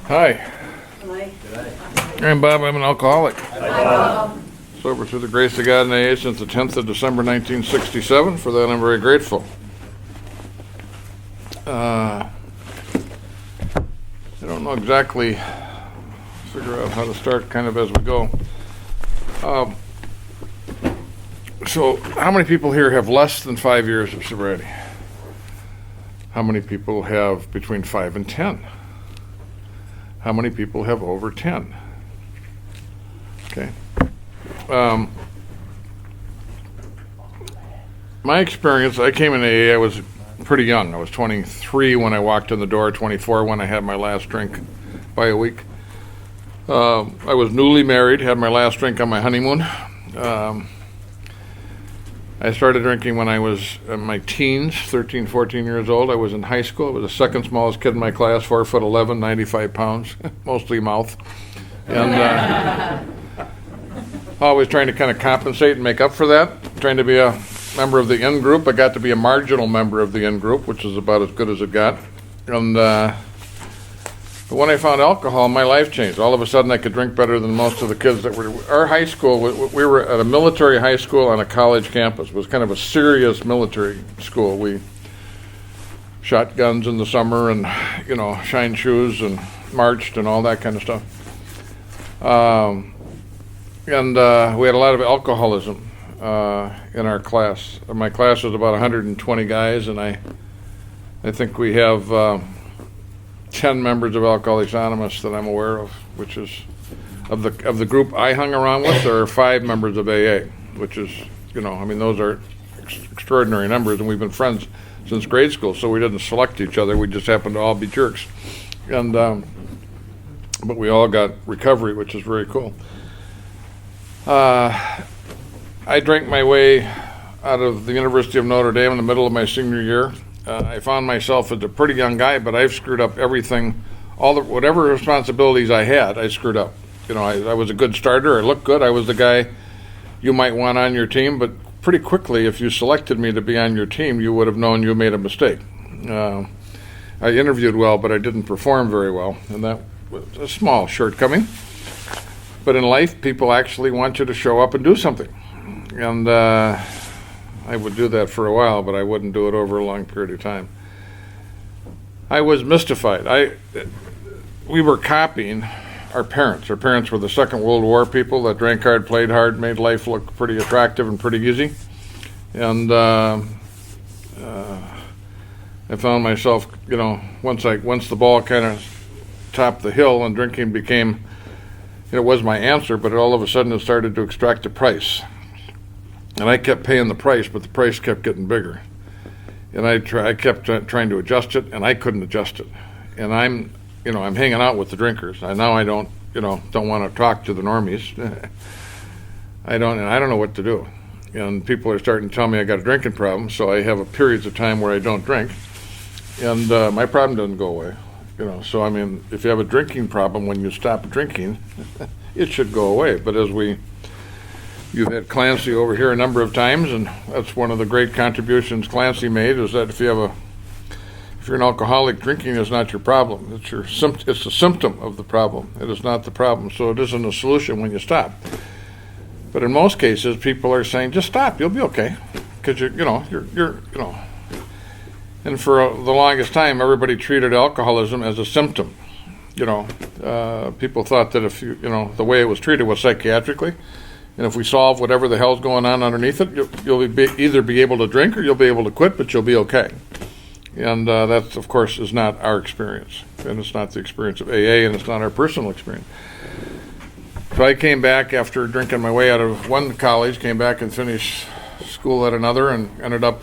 Hi. Hi. I'm Bob. I'm an alcoholic. Hi, Bob. Sober through the grace of God and AA since the 10th of December 1967. For that, I'm very grateful. I don't know exactly, figure out how to start kind of as we go. So how many people here have less than 5 years of sobriety? How many people have between 5 and 10? How many people have over 10? Okay. My experience, I came in AA, I was pretty young. I was 23 when I walked in the door, 24 when I had my last drink by a week. I was newly married, had my last drink on my honeymoon. I started drinking when I was in my teens, 13, 14 years old. I was in high school. I was the second smallest kid in my class, 4'11", 95 pounds, mostly mouth. And always trying to kind of compensate and make up for that, trying to be a member of the in-group. I got to be a marginal member of the in-group, which is about as good as it got. And but when I found alcohol, my life changed. All of a sudden, I could drink better than most of the kids that were. Our high school, we were at a military high school on a college campus. It was kind of a serious military school. We shot guns in the summer and, shined shoes and marched and all that kind of stuff. And we had a lot of alcoholism in our class. My class was about 120 guys, and I think we have 10 members of Alcoholics Anonymous that I'm aware of, which is of the group I hung around with. There are 5 members of AA, which is, those are extraordinary numbers, and we've been friends since grade school. So we didn't select each other; we just happened to all be jerks, and but we all got recovery, which is very cool. I drank my way out of the University of Notre Dame in the middle of my senior year. I found myself as a pretty young guy, but I've screwed up everything. Whatever responsibilities I had, I screwed up. I was a good starter. I looked good. I was the guy you might want on your team, but pretty quickly, if you selected me to be on your team, you would have known you made a mistake. I interviewed well, but I didn't perform very well, and that was a small shortcoming. But in life, people actually want you to show up and do something. And I would do that for a while, but I wouldn't do it over a long period of time. I was mystified. We were copying our parents. Our parents were the Second World War people that drank hard, played hard, made life look pretty attractive and pretty easy. And I found myself, once the ball kind of topped the hill and drinking became, it was my answer, but all of a sudden it started to extract a price. And I kept paying the price, but the price kept getting bigger. And I kept trying to adjust it, and I couldn't adjust it. And I'm hanging out with the drinkers. Now I don't want to talk to the normies. I don't know what to do. And people are starting to tell me I got a drinking problem, so I have periods of time where I don't drink. And my problem doesn't go away. So if you have a drinking problem when you stop drinking, it should go away. But you've had Clancy over here a number of times, and that's one of the great contributions Clancy made, is that if you're an alcoholic, drinking is not your problem. It's a symptom of the problem. It is not the problem. So it isn't a solution when you stop. But in most cases, people are saying, just stop, you'll be okay. Because and for the longest time, everybody treated alcoholism as a symptom. People thought that if the way it was treated was psychiatrically. And if we solve whatever the hell's going on underneath it, you'll either be able to drink or you'll be able to quit, but you'll be okay. And that, of course, is not our experience. And it's not the experience of AA, and it's not our personal experience. So I came back after drinking my way out of one college, came back and finished school at another, and ended up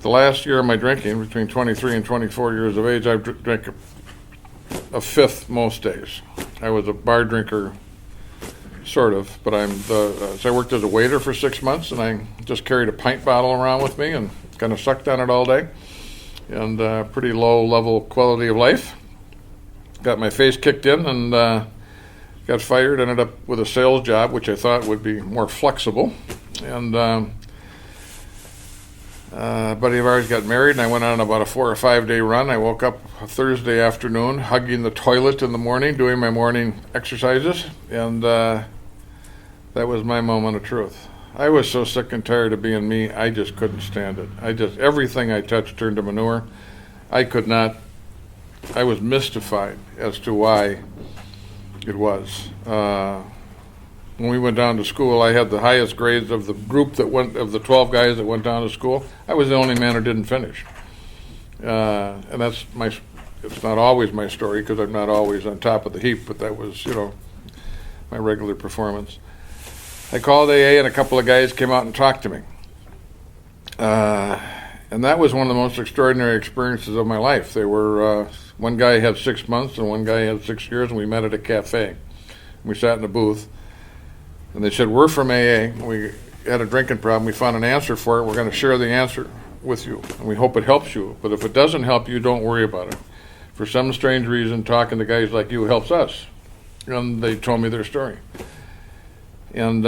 the last year of my drinking, between 23 and 24 years of age, I drank a fifth most days. I was a bar drinker, sort of, but so I worked as a waiter for 6 months, and I just carried a pint bottle around with me and kind of sucked on it all day, and pretty low level quality of life. Got my face kicked in and got fired, ended up with a sales job, which I thought would be more flexible, and A buddy of ours got married, and I went on about a 4 or 5 day run. I woke up Thursday afternoon, hugging the toilet in the morning, doing my morning exercises, and that was my moment of truth. I was so sick and tired of being me, I just couldn't stand it. Everything I touched turned to manure. I was mystified as to why it was. When we went down to school, I had the highest grades of the group of the 12 guys that went down to school. I was the only man who didn't finish. And it's not always my story, because I'm not always on top of the heap, but that was, my regular performance. I called AA, and a couple of guys came out and talked to me. And that was one of the most extraordinary experiences of my life. They were, one guy had 6 months, and one guy had 6 years, and we met at a cafe. We sat in a booth, and they said, "We're from AA. We had a drinking problem. We found an answer for it. We're going to share the answer with you, and we hope it helps you. But if it doesn't help you, don't worry about it. For some strange reason, talking to guys like you helps us." And they told me their story. And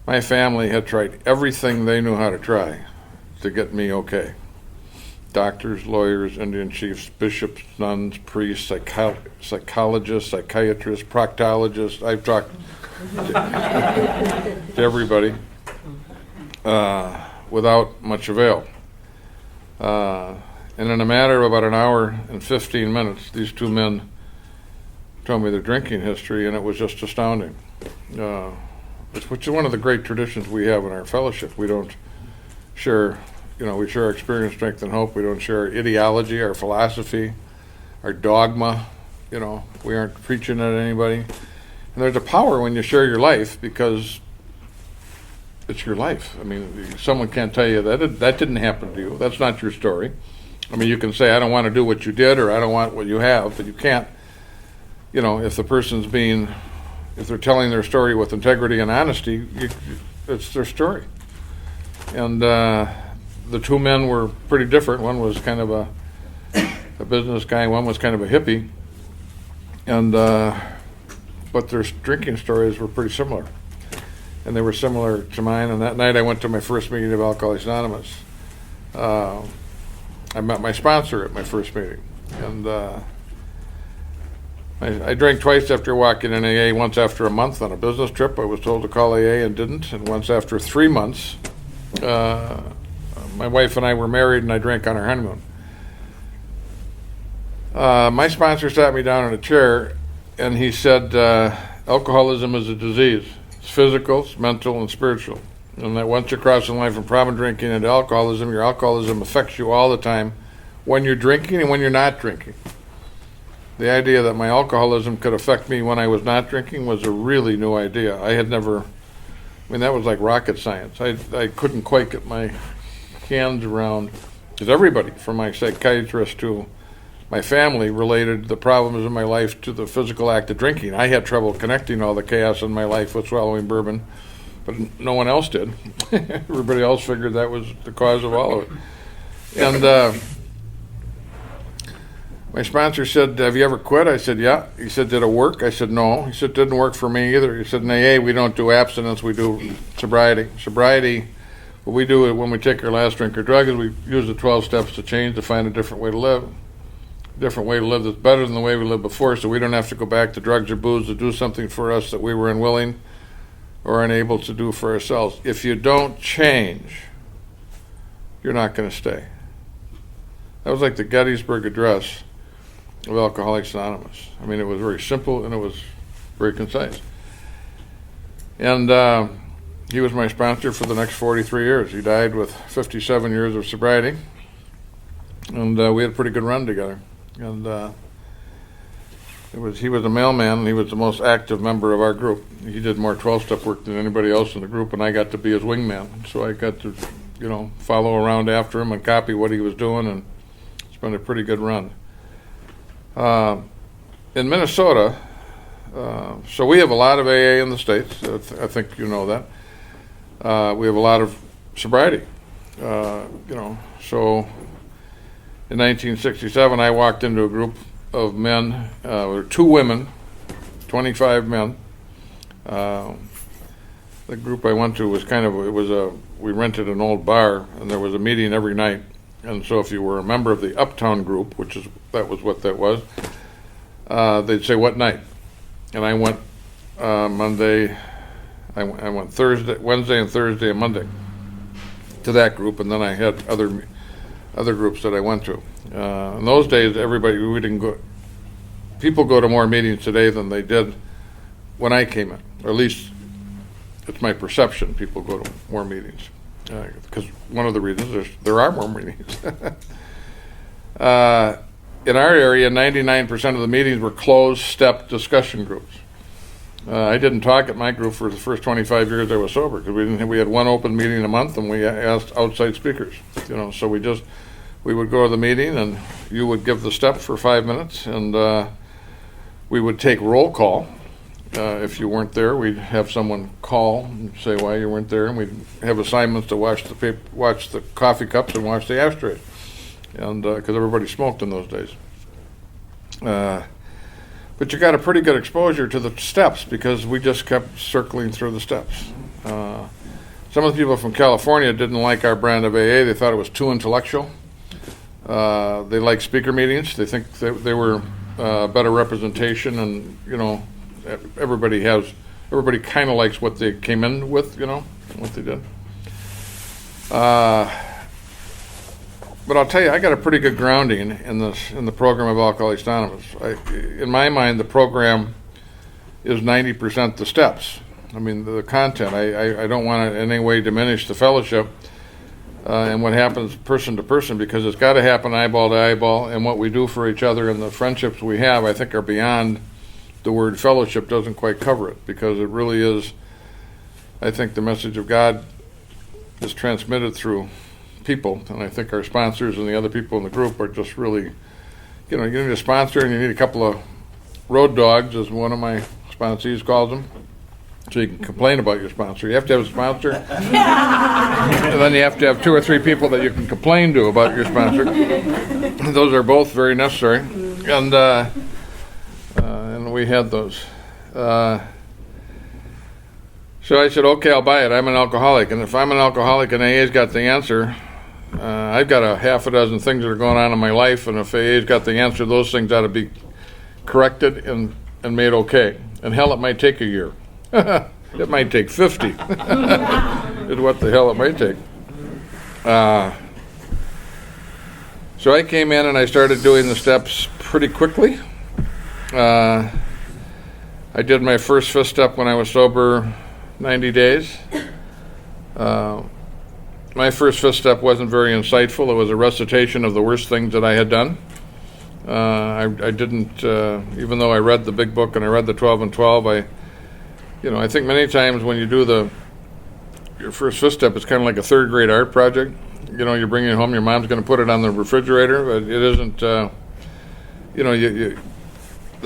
my family had tried everything they knew how to try to get me okay. Doctors, lawyers, Indian chiefs, bishops, nuns, priests, psychologists, psychiatrists, proctologists. I've talked to everybody without much avail. And in a matter of about an hour and 15 minutes, these two men told me their drinking history, and it was just astounding. Which is one of the great traditions we have in our fellowship. We don't share, we share our experience, strength, and hope. We don't share our ideology, our philosophy, our dogma. We aren't preaching at anybody. And there's a power when you share your life, because it's your life. I mean, someone can't tell you that didn't happen to you. That's not your story. I mean, you can say, "I don't want to do what you did," or "I don't want what you have," but you can't, if the person's if they're telling their story with integrity and honesty, it's their story. And the two men were pretty different. One was kind of a business guy, one was kind of a hippie. And but their drinking stories were pretty similar. And they were similar to mine. And that night I went to my first meeting of Alcoholics Anonymous. I met my sponsor at my first meeting. And I drank twice after walking in AA, once after a month on a business trip. I was told to call AA and didn't. And once after 3 months, my wife and I were married, and I drank on our honeymoon. My sponsor sat me down in a chair, and he said, "Alcoholism is a disease. It's physical, it's mental, and spiritual. And that once you cross the line from problem drinking into alcoholism, your alcoholism affects you all the time, when you're drinking and when you're not drinking." The idea that my alcoholism could affect me when I was not drinking was a really new idea. That was like rocket science. I couldn't quite get my hands around, because everybody, from my psychiatrist to my family, related the problems in my life to the physical act of drinking. I had trouble connecting all the chaos in my life with swallowing bourbon, but no one else did. Everybody else figured that was the cause of all of it. And my sponsor said, "Have you ever quit?" I said, "Yeah." He said, "Did it work?" I said, "No." He said, "It didn't work for me either." He said, "In AA, we don't do abstinence, we do sobriety. Sobriety, what we do when we take our last drink or drug is we use the 12 steps to change, to find a different way to live. A different way to live that's better than the way we lived before, so we don't have to go back to drugs or booze to do something for us that we were unwilling or unable to do for ourselves. If you don't change, you're not going to stay." That was like the Gettysburg Address of Alcoholics Anonymous. It was very simple, and it was very concise. And he was my sponsor for the next 43 years. He died with 57 years of sobriety, and we had a pretty good run together. And he was a mailman, and he was the most active member of our group. He did more 12-step work than anybody else in the group, and I got to be his wingman. So I got to, follow around after him and copy what he was doing, and it's been a pretty good run. In Minnesota, so we have a lot of AA in the States. I think you know that. We have a lot of sobriety. So in 1967, I walked into a group of men, or 2 women, 25 men. the group I went to was we rented an old bar, and there was a meeting every night. And so if you were a member of the Uptown group, that was what that was, they'd say, what night? And I went Monday, I went Wednesday and Thursday and Monday to that group, and then I had other groups that I went to. In those days, we didn't go. People go to more meetings today than they did when I came in, or at least it's my perception. People go to more meetings because one of the reasons there are more meetings. In our area, 99% of the meetings were closed-step discussion groups. I didn't talk at my group for the first 25 years I was sober because we had one open meeting a month, and we asked outside speakers. So we would go to the meeting, and you would give the step for 5 minutes, and we would take roll call. If you weren't there, we'd have someone call and say why you weren't there, and we'd have assignments to wash the coffee cups and wash the ashtrays, and because everybody smoked in those days. But you got a pretty good exposure to the steps because we just kept circling through the steps. Some of the people from California didn't like our brand of AA. They thought it was too intellectual. They like speaker meetings. They think they were better representation, and everybody kind of likes what they came in with, what they did. But I'll tell you, I got a pretty good grounding in the program of Alcoholics Anonymous. In my mind, the program is 90% the steps. I mean, the content. I don't want to in any way diminish the fellowship and what happens person to person, because it's got to happen eyeball to eyeball, and what we do for each other and the friendships we have, I think, are beyond the word fellowship. Doesn't quite cover it, because it really is, I think the message of God is transmitted through people, and I think our sponsors and the other people in the group are just really, you need a sponsor and you need a couple of road dogs, as one of my sponsees calls them, so you can complain about your sponsor. You have to have a sponsor, and then you have to have 2 or 3 people that you can complain to about your sponsor. Those are both very necessary, and we had those. So I said, okay, I'll buy it. I'm an alcoholic, and if I'm an alcoholic and AA's got the answer, I've got a half a dozen things that are going on in my life, and if AA's got the answer, those things ought to be corrected and made okay. And hell, it might take a year. It might take 50. Is what the hell it might take. So I came in and I started doing the steps pretty quickly. I did my first 5th step when I was sober 90 days. My first 5th step wasn't very insightful. It was a recitation of the worst things that I had done. I didn't, even though I read the big book and I read the 12 and 12, I think many times when you do your first 5th step, it's kind of like a 3rd grade art project. You bring it home, your mom's going to put it on the refrigerator, but it isn't, the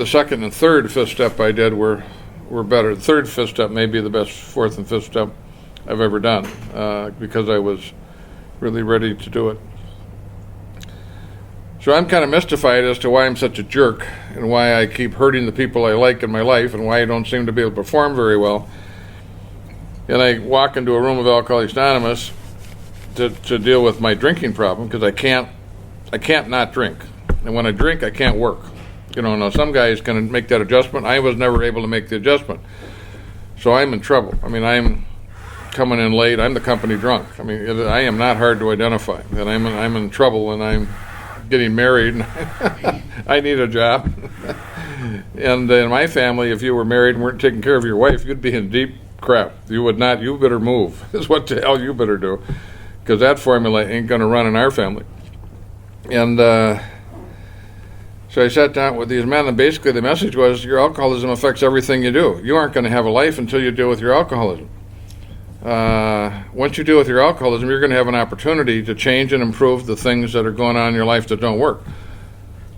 2nd and 3rd 5th step I did were better. The 3rd 5th step may be the best 4th and 5th step I've ever done, because I was really ready to do it. So I'm kind of mystified as to why I'm such a jerk, and why I keep hurting the people I like in my life, and why I don't seem to be able to perform very well. And I walk into a room of Alcoholics Anonymous to deal with my drinking problem, because I can't not drink. And when I drink, I can't work. Now some guys can make that adjustment. I was never able to make the adjustment. So I'm in trouble. I mean, I'm coming in late. I'm the company drunk. I mean, I am not hard to identify. And I'm in trouble, and I'm getting married. And I need a job. And in my family, if you were married and weren't taking care of your wife, you'd be in deep crap. You would not. You better move. Is what the hell you better do, because that formula ain't going to run in our family. And so I sat down with these men, and basically the message was, your alcoholism affects everything you do. You aren't going to have a life until you deal with your alcoholism. Once you deal with your alcoholism, you're going to have an opportunity to change and improve the things that are going on in your life that don't work.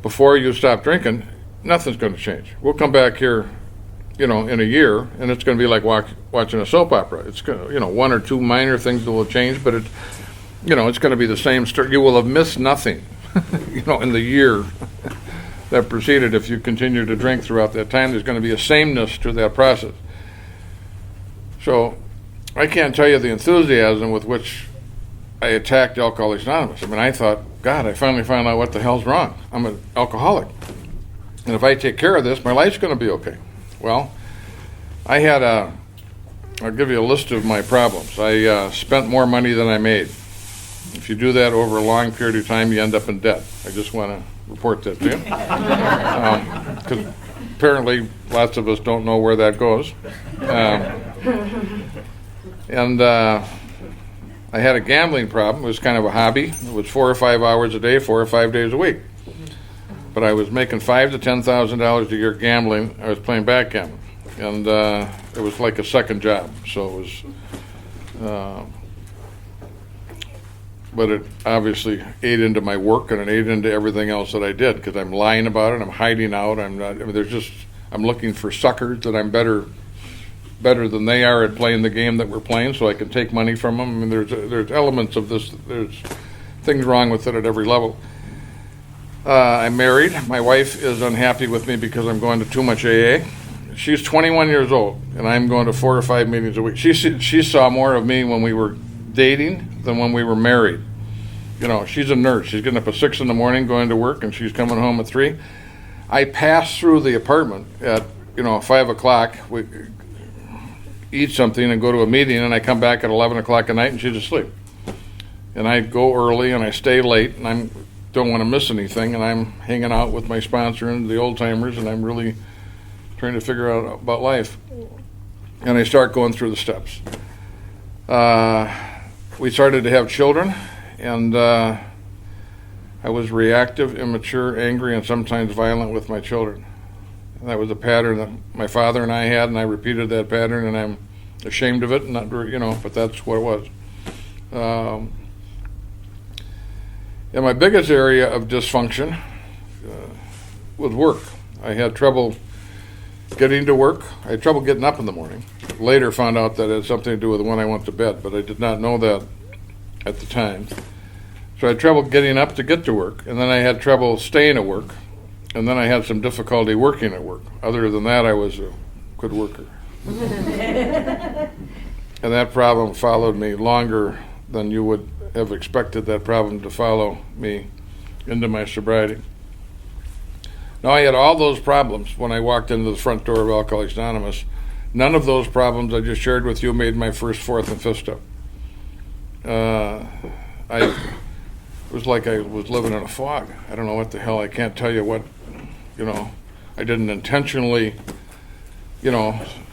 Before you stop drinking, nothing's going to change. We'll come back here, in a year, and it's going to be like watching a soap opera. It's going to, 1 or 2 minor things that will change, but it's going to be the same story. You will have missed nothing, in the year that preceded. If you continue to drink throughout that time, there's going to be a sameness to that process. So I can't tell you the enthusiasm with which I attacked Alcoholics Anonymous. I mean, I thought, God, I finally found out what the hell's wrong. I'm an alcoholic. And if I take care of this, my life's going to be okay. Well, I'll give you a list of my problems. I spent more money than I made. If you do that over a long period of time, you end up in debt. I just want to report that to you. Because apparently lots of us don't know where that goes. And I had a gambling problem. It was kind of a hobby. It was 4 or 5 hours a day, 4 or 5 days a week. But I was making $5,000 to $10,000 a year gambling. I was playing backgammon, and it was like a second job. So it was, but it obviously ate into my work, and it ate into everything else that I did, because I'm lying about it. I'm hiding out. I'm not. I mean, I'm looking for suckers that I'm better than they are at playing the game that we're playing, so I can take money from them. I mean, there's elements of this. There's things wrong with it at every level. I'm married. My wife is unhappy with me because I'm going to too much AA. She's 21 years old, and I'm going to 4 or 5 meetings a week. She saw more of me when we were dating than when we were married. You know, she's a nurse. She's getting up at 6 in the morning, going to work, and she's coming home at 3. I pass through the apartment at 5 o'clock. We eat something and go to a meeting, and I come back at 11 o'clock at night, and she's asleep. And I go early, and I stay late, and I don't want to miss anything, and I'm hanging out with my sponsor and the old timers, and I'm really trying to figure out about life. And I start going through the steps. We started to have children, and I was reactive, immature, angry, and sometimes violent with my children. And that was a pattern that my father and I had, and I repeated that pattern, and I'm ashamed of it, and but that's what it was. And my biggest area of dysfunction was work. I had trouble getting to work. I had trouble getting up in the morning. Later found out that it had something to do with when I went to bed, but I did not know that at the time. So I had trouble getting up to get to work, and then I had trouble staying at work, and then I had some difficulty working at work. Other than that, I was a good worker. And that problem followed me longer than you would have expected that problem to follow me into my sobriety. Now, I had all those problems when I walked into the front door of Alcoholics Anonymous. None of those problems I just shared with you made my first, fourth, and fifth step. It was like I was living in a fog. I don't know what the hell. I can't tell you what, I didn't intentionally,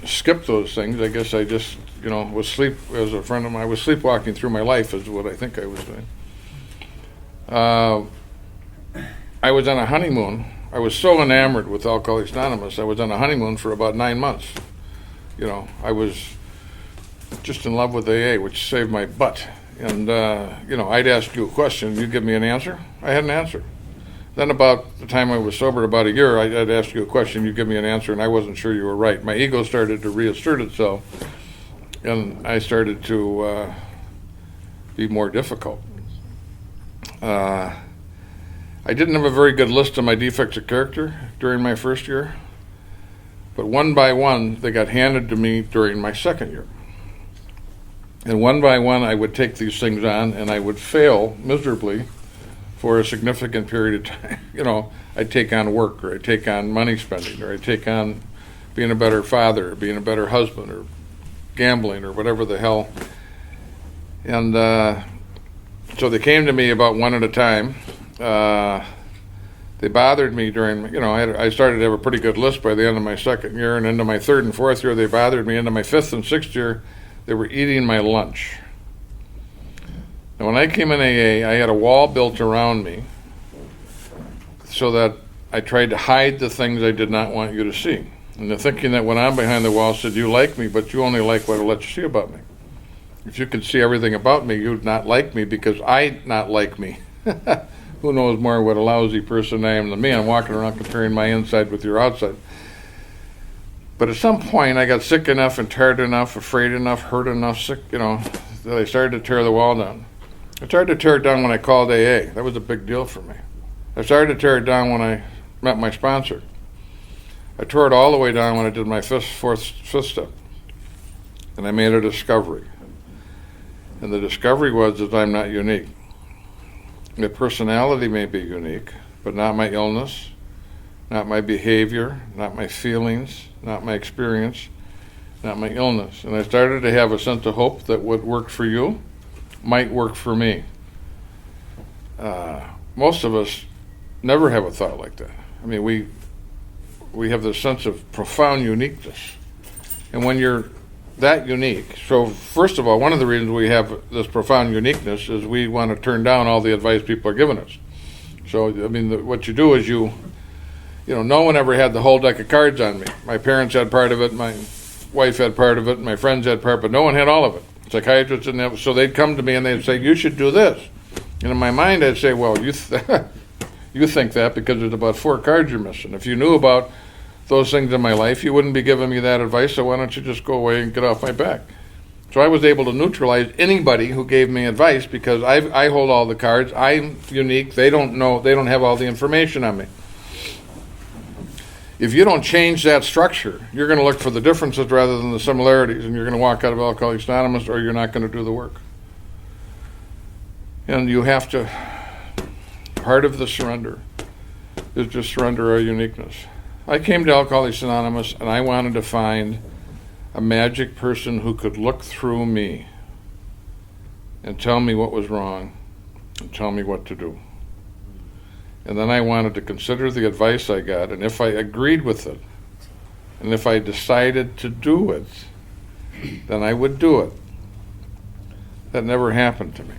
skip those things. I guess I just, was as a friend of mine, I was sleepwalking through my life is what I think I was doing. I was on a honeymoon. I was so enamored with Alcoholics Anonymous, I was on a honeymoon for about 9 months. I was just in love with AA, which saved my butt. And, I'd ask you a question, you'd give me an answer. I had an answer. Then about the time I was sober, about a year, I'd ask you a question, you'd give me an answer, and I wasn't sure you were right. My ego started to reassert itself, and I started to be more difficult. I didn't have a very good list of my defects of character during my first year, but one by one, they got handed to me during my second year. And one by one, I would take these things on, and I would fail miserably for a significant period of time. I'd take on work, or I'd take on money spending, or I'd take on being a better father, or being a better husband, or gambling, or whatever the hell. And so they came to me about one at a time. They bothered me during, I started to have a pretty good list by the end of my second year, and into my third and fourth year, they bothered me. Into my fifth and sixth year, they were eating my lunch. Now, when I came in AA, I had a wall built around me so that I tried to hide the things I did not want you to see. And the thinking that went on behind the wall said, you like me, but you only like what I let you see about me. If you could see everything about me, you'd not like me because I not like me. Who knows more what a lousy person I am than me? I'm walking around comparing my inside with your outside. But at some point, I got sick enough and tired enough, afraid enough, hurt enough, sick, that I started to tear the wall down. I started to tear it down when I called AA. That was a big deal for me. I started to tear it down when I met my sponsor. I tore it all the way down when I did my fifth step. And I made a discovery. And the discovery was that I'm not unique. My personality may be unique, but not my illness, not my behavior, not my feelings, not my experience, not my illness. And I started to have a sense of hope that what worked for you might work for me. Most of us never have a thought like that. I mean, we have this sense of profound uniqueness. And when you're that unique, so first of all, one of the reasons we have this profound uniqueness is we want to turn down all the advice people are giving us. So, I mean, what you do is no one ever had the whole deck of cards on me. My parents had part of it, my wife had part of it, my friends had part, but no one had all of it. Psychiatrists didn't have, so they'd come to me and they'd say, you should do this. And in my mind, I'd say, well, you think that because there's about 4 cards you're missing. If you knew about those things in my life, you wouldn't be giving me that advice, so why don't you just go away and get off my back? So I was able to neutralize anybody who gave me advice because I hold all the cards. I'm unique. They don't know. They don't have all the information on me. If you don't change that structure, you're going to look for the differences rather than the similarities, and you're going to walk out of Alcoholics Anonymous, or you're not going to do the work. And you have to, part of the surrender is to surrender our uniqueness. I came to Alcoholics Anonymous and I wanted to find a magic person who could look through me and tell me what was wrong and tell me what to do. And then I wanted to consider the advice I got, and if I agreed with it, and if I decided to do it, then I would do it. That never happened to me.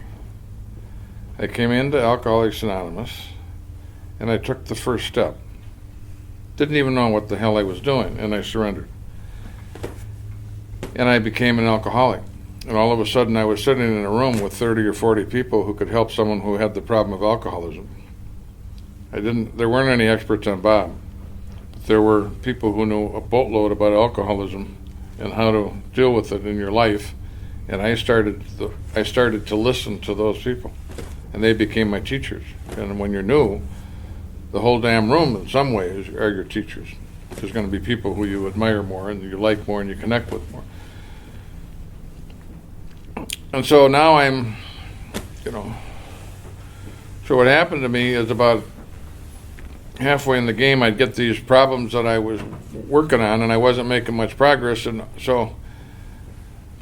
I came into Alcoholics Anonymous, and I took the first step. Didn't even know what the hell I was doing, and I surrendered. And I became an alcoholic. And all of a sudden, I was sitting in a room with 30 or 40 people who could help someone who had the problem of alcoholism. There weren't any experts on Bob. But there were people who knew a boatload about alcoholism and how to deal with it in your life. And I started to listen to those people. And they became my teachers. And when you're new, the whole damn room in some ways are your teachers. There's going to be people who you admire more and you like more and you connect with more. And so now so what happened to me is about halfway in the game, I'd get these problems that I was working on and I wasn't making much progress. And so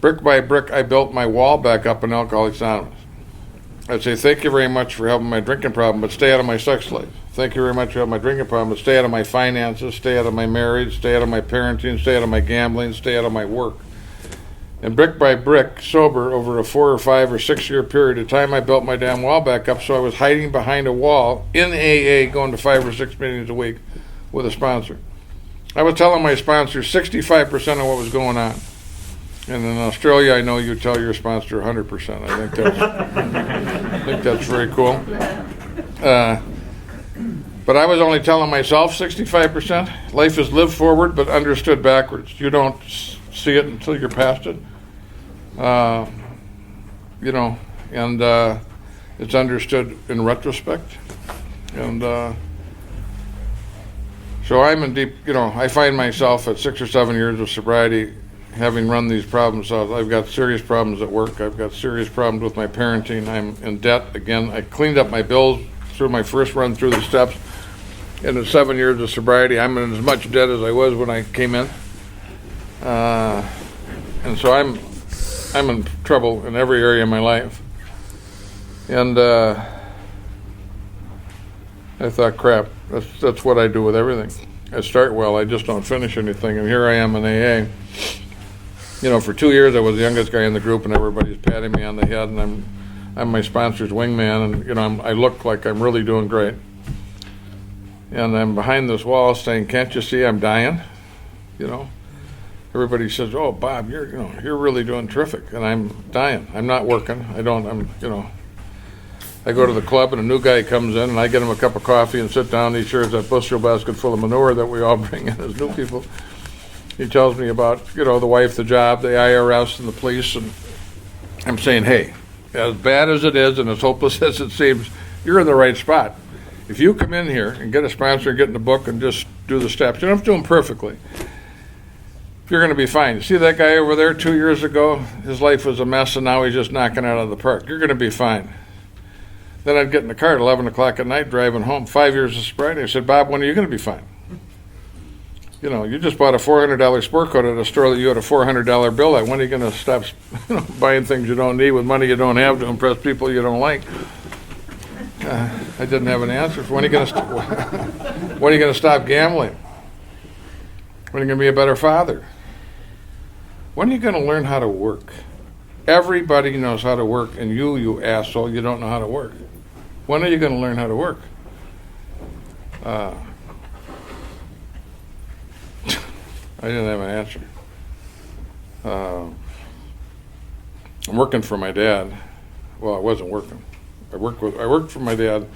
brick by brick, I built my wall back up in Alcoholics Anonymous. I'd say, thank you very much for helping my drinking problem, but stay out of my sex life. Thank you very much for helping my drinking problem, but stay out of my finances, stay out of my marriage, stay out of my parenting, stay out of my gambling, stay out of my work. And brick by brick, sober, over a 4 or 5 or 6 year period of time, I built my damn wall back up, so I was hiding behind a wall in AA, going to 5 or 6 meetings a week with a sponsor. I was telling my sponsor 65% of what was going on. And in Australia, I know you tell your sponsor 100%. I think that's very cool. But I was only telling myself 65%. Life is lived forward, but understood backwards. You don't see it until you're past it. And it's understood in retrospect. And so I'm in deep, I find myself at 6 or 7 years of sobriety having run these problems out. I've got serious problems at work. I've got serious problems with my parenting. I'm in debt again. I cleaned up my bills through my first run through the steps. And in 7 years of sobriety, I'm in as much debt as I was when I came in. And so I'm in trouble in every area of my life. And I thought, crap, that's what I do with everything. I start well, I just don't finish anything. And here I am in AA. For 2 years I was the youngest guy in the group, and everybody's patting me on the head, and I'm my sponsor's wingman, and I look like I'm really doing great. And I'm behind this wall saying, "Can't you see I'm dying?" Everybody says, "Oh, Bob, you're really doing terrific," and I'm dying. I'm not working. I go to the club, and a new guy comes in, and I get him a cup of coffee and sit down. And he shares that bushel basket full of manure that we all bring in as new people. He tells me about, the wife, the job, the IRS, and the police, and I'm saying, hey, as bad as it is and as hopeless as it seems, you're in the right spot. If you come in here and get a sponsor and get in the book and just do the steps, you don't have to do them perfectly. You're going to be fine. See that guy over there 2 years ago? His life was a mess, and now he's just knocking it out of the park. You're going to be fine. Then I'd get in the car at 11 o'clock at night driving home. 5 years of sobriety. I said, Bob, when are you going to be fine? You know, you just bought a $400 sport coat at a store that you had a $400 bill at. When are you going to stop buying things you don't need with money you don't have to impress people you don't like? I didn't have an answer for when are you going to when are you going to stop gambling? When are you going to be a better father? When are you going to learn how to work? Everybody knows how to work, and you asshole, you don't know how to work. When are you going to learn how to work? I didn't have an answer. I'm working for my dad. Well, I wasn't working. I worked for my dad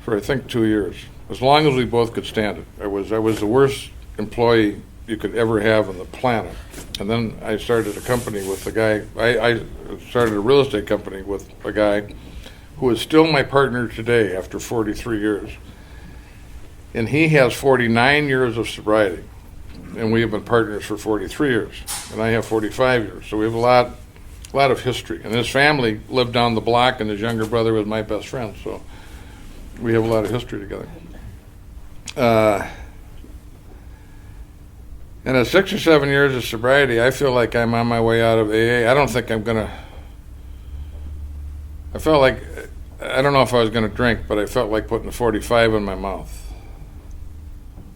for I think 2 years, as long as we both could stand it. I was the worst employee you could ever have on the planet. And then I started a company with a guy. I started a real estate company with a guy who is still my partner today after 43 years. And he has 49 years of sobriety. And we have been partners for 43 years. And I have 45 years. So we have a lot of history. And his family lived down the block, and his younger brother was my best friend. So we have a lot of history together. And at 6 or 7 years of sobriety, I feel like I'm on my way out of AA. I don't think I'm going to... I felt like... I don't know if I was going to drink, but I felt like putting a 45 in my mouth.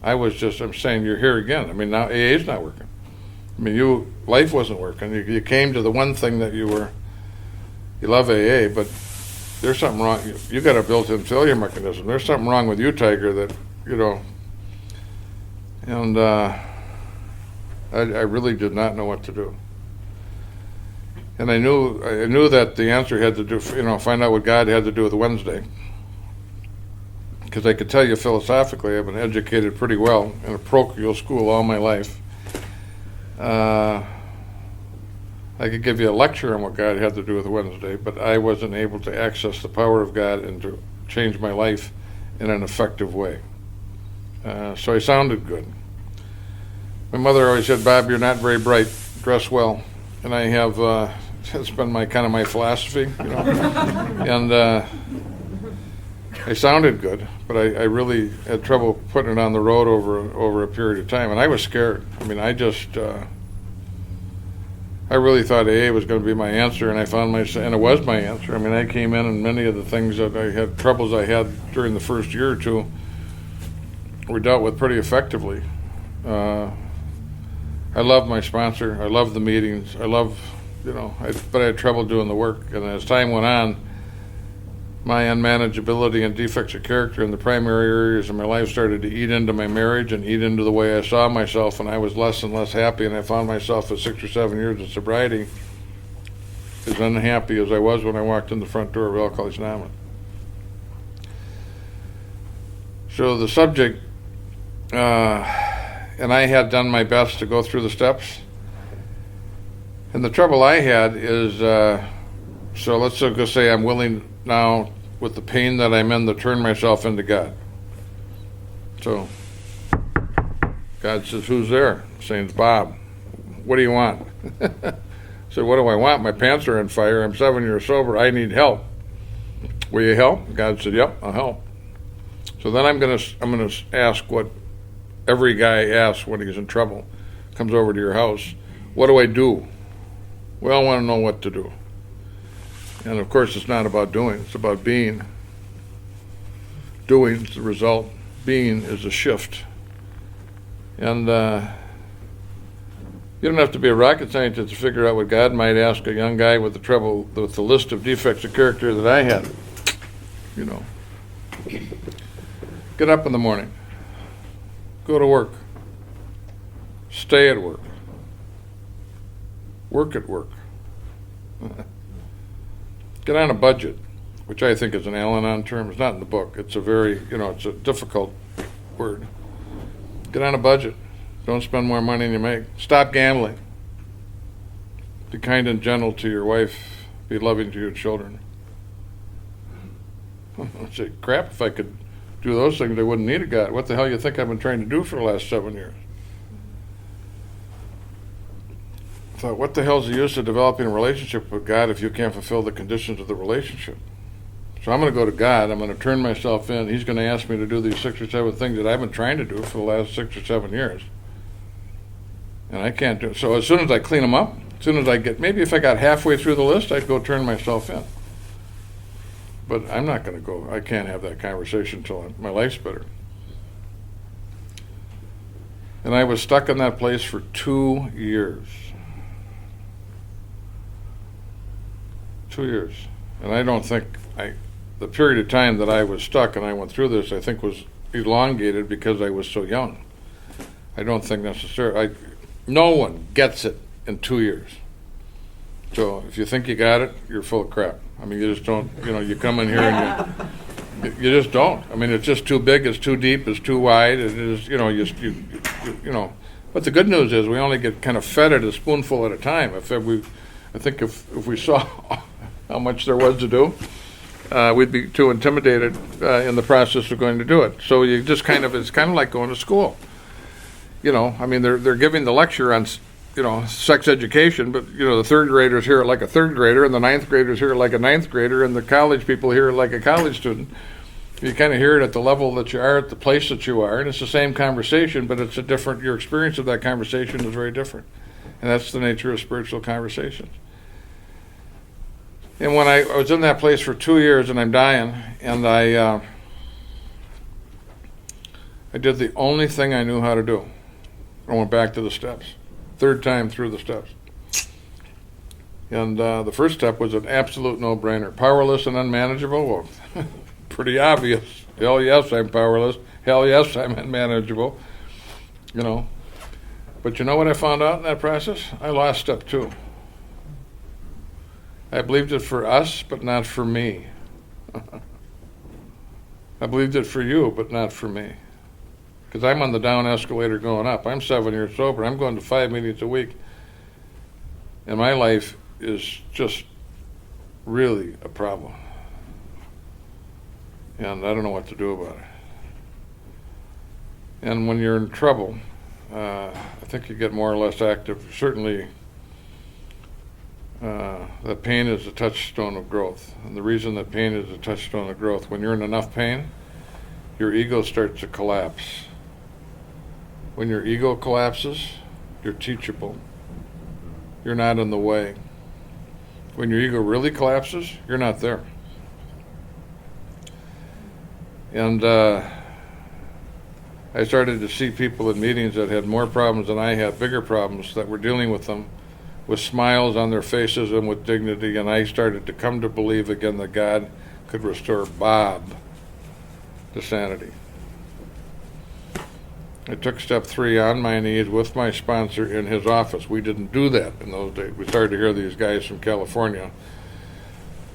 I'm saying, you're here again. I mean, now AA's not working. I mean, life wasn't working. You came to the one thing that you love AA, but there's something wrong. You got a built-in failure mechanism. There's something wrong with you, Tiger, that, and I really did not know what to do. And I knew that the answer had to do, find out what God had to do with Wednesday. Because I could tell you philosophically, I've been educated pretty well in a parochial school all my life. I could give you a lecture on what God had to do with Wednesday, but I wasn't able to access the power of God and to change my life in an effective way. So I sounded good. My mother always said, Bob, you're not very bright, dress well. And I have, it's been my philosophy, And I sounded good, but I really had trouble putting it on the road over a period of time. And I was scared. I mean, I really thought AA was going to be my answer, and I found myself, and it was my answer. I mean, I came in, and many of the things that troubles I had during the first year or two were dealt with pretty effectively. I love my sponsor. I love the meetings. I love, but I had trouble doing the work. And as time went on, my unmanageability and defects of character in the primary areas of my life started to eat into my marriage and eat into the way I saw myself, and I was less and less happy, and I found myself at 6 or 7 years of sobriety as unhappy as I was when I walked in the front door of Alcoholics Anonymous. So the subject, and I had done my best to go through the steps, and the trouble I had is, so let's just say I'm willing now, with the pain that I'm in, to turn myself into God. So God says, who's there? I'm saying, it's Bob. What do you want? So what do I want? My pants are on fire. I'm 7 years sober. I need help. Will you help? God said, yep, I'll help. So then I'm gonna ask what every guy asks when he's in trouble. Comes over to your house. What do I do? We all want to know what to do. And of course, it's not about doing, it's about being. Doing is the result. Being is a shift. And you don't have to be a rocket scientist to figure out what God might ask a young guy with the list of defects of character that I had. Get up in the morning. Go to work. Stay at work. Work at work. Get on a budget, which I think is an Al-Anon term. It's not in the book. It's a very, it's a difficult word. Get on a budget. Don't spend more money than you make. Stop gambling. Be kind and gentle to your wife. Be loving to your children. I'd say, crap, if I could do those things, I wouldn't need a God. What the hell you think I've been trying to do for the last 7 years? I thought, what the hell's the use of developing a relationship with God if you can't fulfill the conditions of the relationship? So I'm going to go to God. I'm going to turn myself in. He's going to ask me to do these 6 or 7 things that I've been trying to do for the last 6 or 7 years. And I can't do it. So as soon as I clean them up, as soon as I get, maybe if I got halfway through the list, I'd go turn myself in. But I'm not going to go. I can't have that conversation until my life's better. And I was stuck in that place for 2 years. 2 years. And I don't think the period of time that I was stuck and I went through this, I think was elongated because I was so young. I don't think necessarily. No one gets it in 2 years. So if you think you got it, you're full of crap. I mean, you just don't, you come in here and you just don't. I mean, it's just too big, it's too deep, it's too wide. It is, But the good news is we only get kind of fed it a spoonful at a time. I think if we saw how much there was to do, we'd be too intimidated in the process of going to do it. So you just it's kind of like going to school. I mean, they're giving the lecture on, sex education, but, the third graders hear it like a third grader, and the ninth graders hear it like a ninth grader, and the college people hear it like a college student. You kind of hear it at the level that you are, at the place that you are, and it's the same conversation, but it's your experience of that conversation is very different. And that's the nature of spiritual conversations. And when I was in that place for 2 years and I'm dying, and I did the only thing I knew how to do. I went back to the steps. Third time through the steps. And the first step was an absolute no-brainer. Powerless and unmanageable? Well, pretty obvious. Hell yes, I'm powerless. Hell yes, I'm unmanageable. But you know what I found out in that process? I lost step 2. I believed it for us, but not for me. I believed it for you, but not for me. Because I'm on the down escalator going up. I'm 7 years sober. I'm going to 5 meetings a week. And my life is just really a problem. And I don't know what to do about it. And when you're in trouble, I think you get more or less active. Certainly, that pain is a touchstone of growth. And the reason that pain is a touchstone of growth, when you're in enough pain, your ego starts to collapse. When your ego collapses, you're teachable. You're not in the way. When your ego really collapses, you're not there. And I started to see people in meetings that had more problems than I had, bigger problems, that were dealing with them with smiles on their faces and with dignity. And I started to come to believe again that God could restore Bob to sanity. I took step 3 on my knees with my sponsor in his office. We didn't do that in those days. We started to hear these guys from California.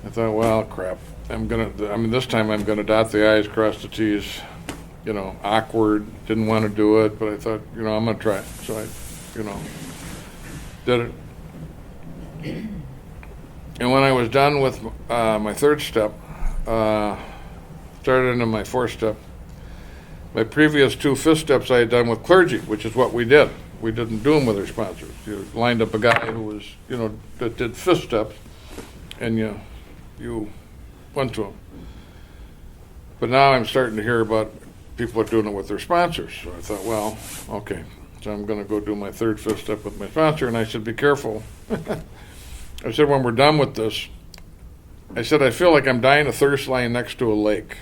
I thought, well, crap. This time I'm going to dot the I's, cross the T's. Awkward. Didn't want to do it, but I thought, I'm going to try it. So I, did it. And when I was done with my 3rd step, started into my 4th step. My previous 2 5th steps I had done with clergy, which is what we did. We didn't do them with our sponsors. You lined up a guy who was, that did 5th steps, and you went to him. But now I'm starting to hear about people are doing it with their sponsors. So I thought, well, okay. So I'm going to go do my 3rd, 5th step with my sponsor, and I said, be careful. I said, when we're done with this, I said, I feel like I'm dying of thirst lying next to a lake.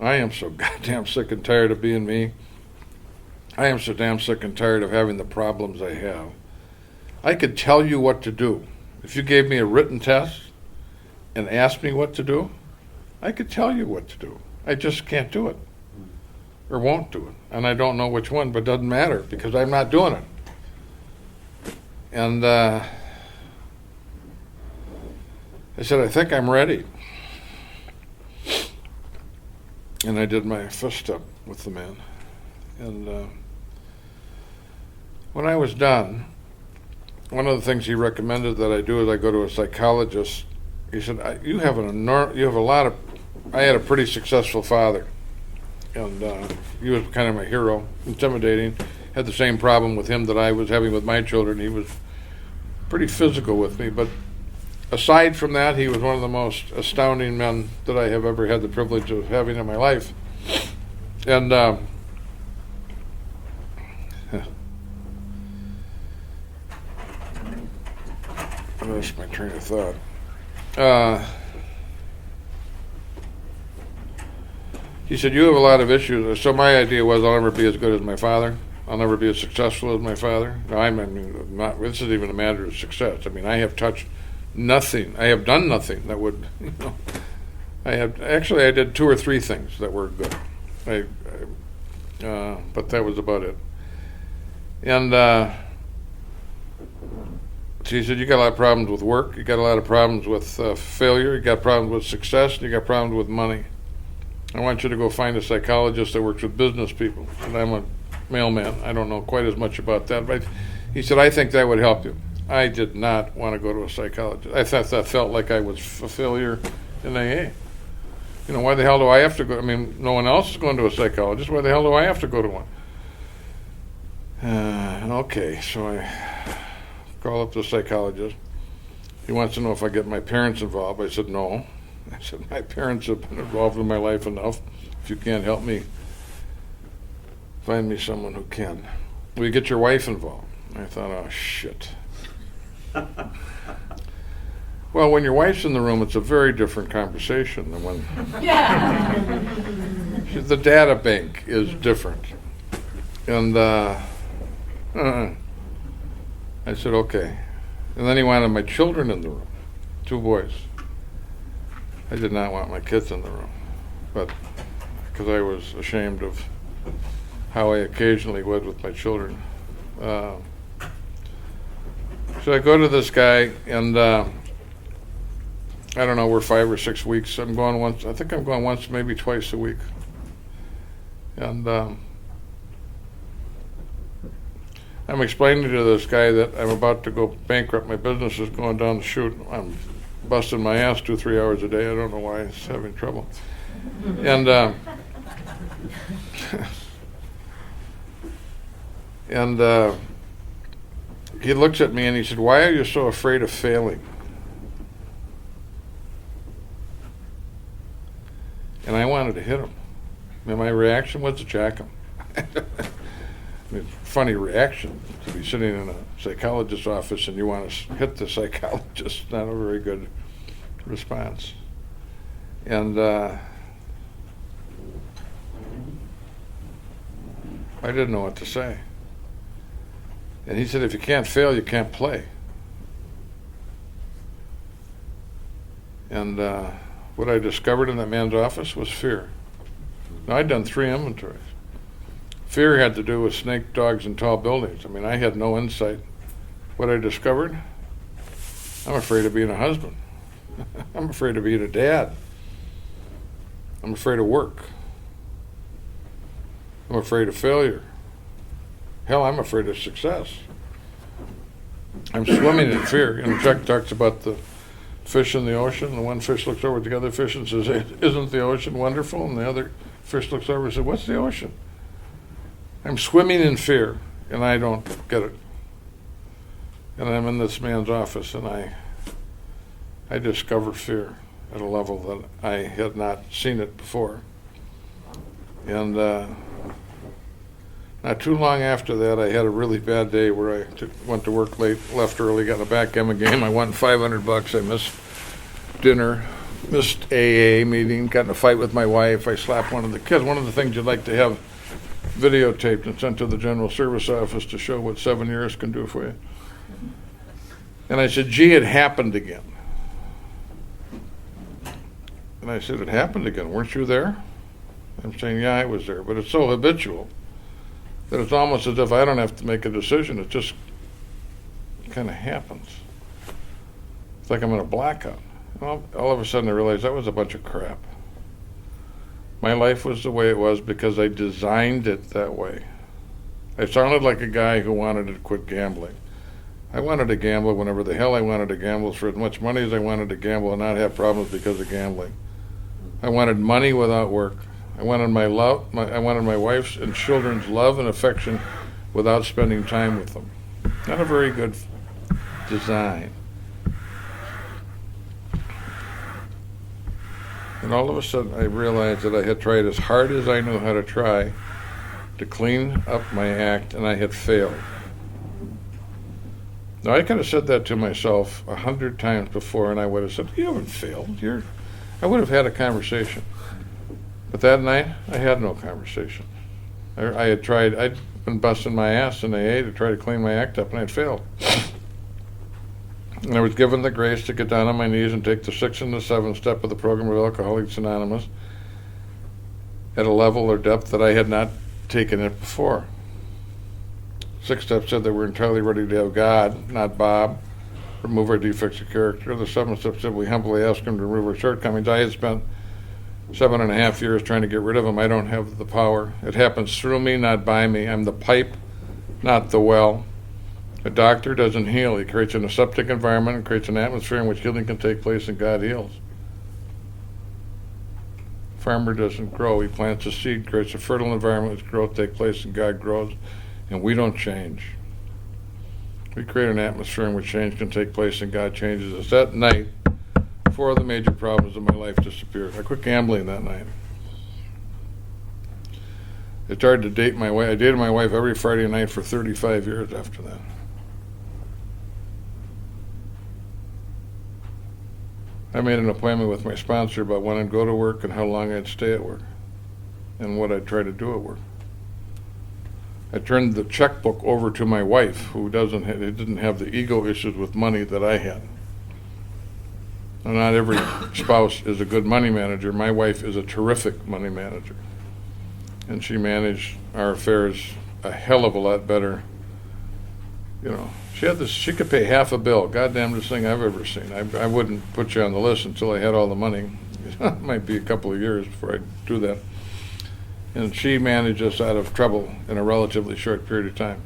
I am so goddamn sick and tired of being me. I am so damn sick and tired of having the problems I have. I could tell you what to do. If you gave me a written test and asked me what to do, I could tell you what to do. I just can't do it. Or won't do it. And I don't know which one, but it doesn't matter because I'm not doing it. And I said, I think I'm ready. And I did my 5th step with the man. And when I was done, one of the things he recommended that I do is I go to a psychologist. He said, I had a pretty successful father. And he was kind of my hero, intimidating. had the same problem with him that I was having with my children. He was pretty physical with me, but aside from that, he was one of the most astounding men that I have ever had the privilege of having in my life. And I lost my train of thought. He said, you have a lot of issues. So my idea was I'll never be as good as my father. I'll never be as successful as my father. No, this isn't even a matter of success. I mean, I have touched nothing. I have done nothing that would, I did 2 or 3 things that were good. But that was about it. And so he said, you got a lot of problems with work. You got a lot of problems with failure. You got problems with success. And you got problems with money. I want you to go find a psychologist that works with business people. And I'm a mailman. I don't know quite as much about that. But he said, I think that would help you. I did not want to go to a psychologist. I thought that felt like I was a failure in AA. You know, why the hell do I have to go? I mean, no one else is going to a psychologist. Why the hell do I have to go to one? Okay, so I call up the psychologist. He wants to know if I get my parents involved. I said, no. I said, my parents have been involved in my life enough. If you can't help me, find me someone who can. Will you get your wife involved? I thought, oh, shit. Well, when your wife's in the room, it's a very different conversation than when... The data bank is different. And I said, okay. And then he wanted my children in the room, 2 boys. I did not want my kids in the room, but because I was ashamed of how I occasionally would with my children. So I go to this guy, and I don't know, we're 5 or 6 weeks. I'm going once, I think I'm going once, maybe twice a week. And I'm explaining to this guy that I'm about to go bankrupt. My business is going down the chute. I'm busting my ass 2-3 hours a day. I don't know why it's having trouble. And he looks at me and he said, why are you so afraid of failing? And I wanted to hit him. And my reaction was to jack him. I mean, funny reaction to be sitting in a psychologist's office and you want to hit the psychologist. Not a very good response. And I didn't know what to say. And he said, if you can't fail, you can't play. And what I discovered in that man's office was fear. Now, I'd done 3 inventories. Fear had to do with snake dogs and tall buildings. I mean, I had no insight. What I discovered, I'm afraid of being a husband. I'm afraid of being a dad. I'm afraid of work. I'm afraid of failure. Hell, I'm afraid of success. I'm swimming in fear. And Chuck talks about the fish in the ocean. And one fish looks over at the other fish and says, isn't the ocean wonderful? And the other fish looks over and says, what's the ocean? I'm swimming in fear, and I don't get it. And I'm in this man's office, and I discover fear at a level that I had not seen it before. And not too long after that, I had a really bad day where I went to work late, left early, got in a backgammon game. I won $500. I missed dinner, missed AA meeting, got in a fight with my wife. I slapped one of the kids. One of the things you'd like to have videotaped and sent to the General Service Office to show what 7 years can do for you. And I said, gee, it happened again. And I said, it happened again. Weren't you there? I'm saying, yeah, I was there. But it's so habitual that it's almost as if I don't have to make a decision. It just kind of happens. It's like I'm in a blackout. Well, all of a sudden I realized that was a bunch of crap. My life was the way it was because I designed it that way. I sounded like a guy who wanted to quit gambling. I wanted to gamble whenever the hell I wanted to gamble for as much money as I wanted to gamble and not have problems because of gambling. I wanted money without work. I wanted my love. I wanted my wife's and children's love and affection without spending time with them. Not a very good design. And all of a sudden I realized that I had tried as hard as I knew how to try to clean up my act, and I had failed. Now, I could have said that to myself 100 times before, and I would have said, you haven't failed. I would have had a conversation. But that night, I had no conversation. I'd been busting my ass in AA to try to clean my act up, and I'd failed. And I was given the grace to get down on my knees and take the 6th and the 7th step of the program of Alcoholics Anonymous at a level or depth that I had not taken it before. 6th step said that we're entirely ready to have God, not Bob, remove our defects of character. The 7th step said we humbly ask him to remove our shortcomings. I had spent 7.5 years trying to get rid of them. I don't have the power. It happens through me, not by me. I'm the pipe, not the well. A doctor doesn't heal. He creates an aseptic environment and creates an atmosphere in which healing can take place, and God heals. Farmer doesn't grow. He plants a seed, creates a fertile environment which growth takes place, and God grows. And we don't change. We create an atmosphere in which change can take place, and God changes us. That night, 4 of the major problems of my life disappeared. I quit gambling that night. I started to date my wife. I dated my wife every Friday night for 35 years after that. I made an appointment with my sponsor about when I'd go to work and how long I'd stay at work and what I'd try to do at work. I turned the checkbook over to my wife, who didn't have the ego issues with money that I had. Now, not every spouse is a good money manager. My wife is a terrific money manager. And she managed our affairs a hell of a lot better. She could pay half a bill. Goddamnest thing I've ever seen. I wouldn't put you on the list until I had all the money. It might be a couple of years before I do that. And she managed us out of trouble in a relatively short period of time.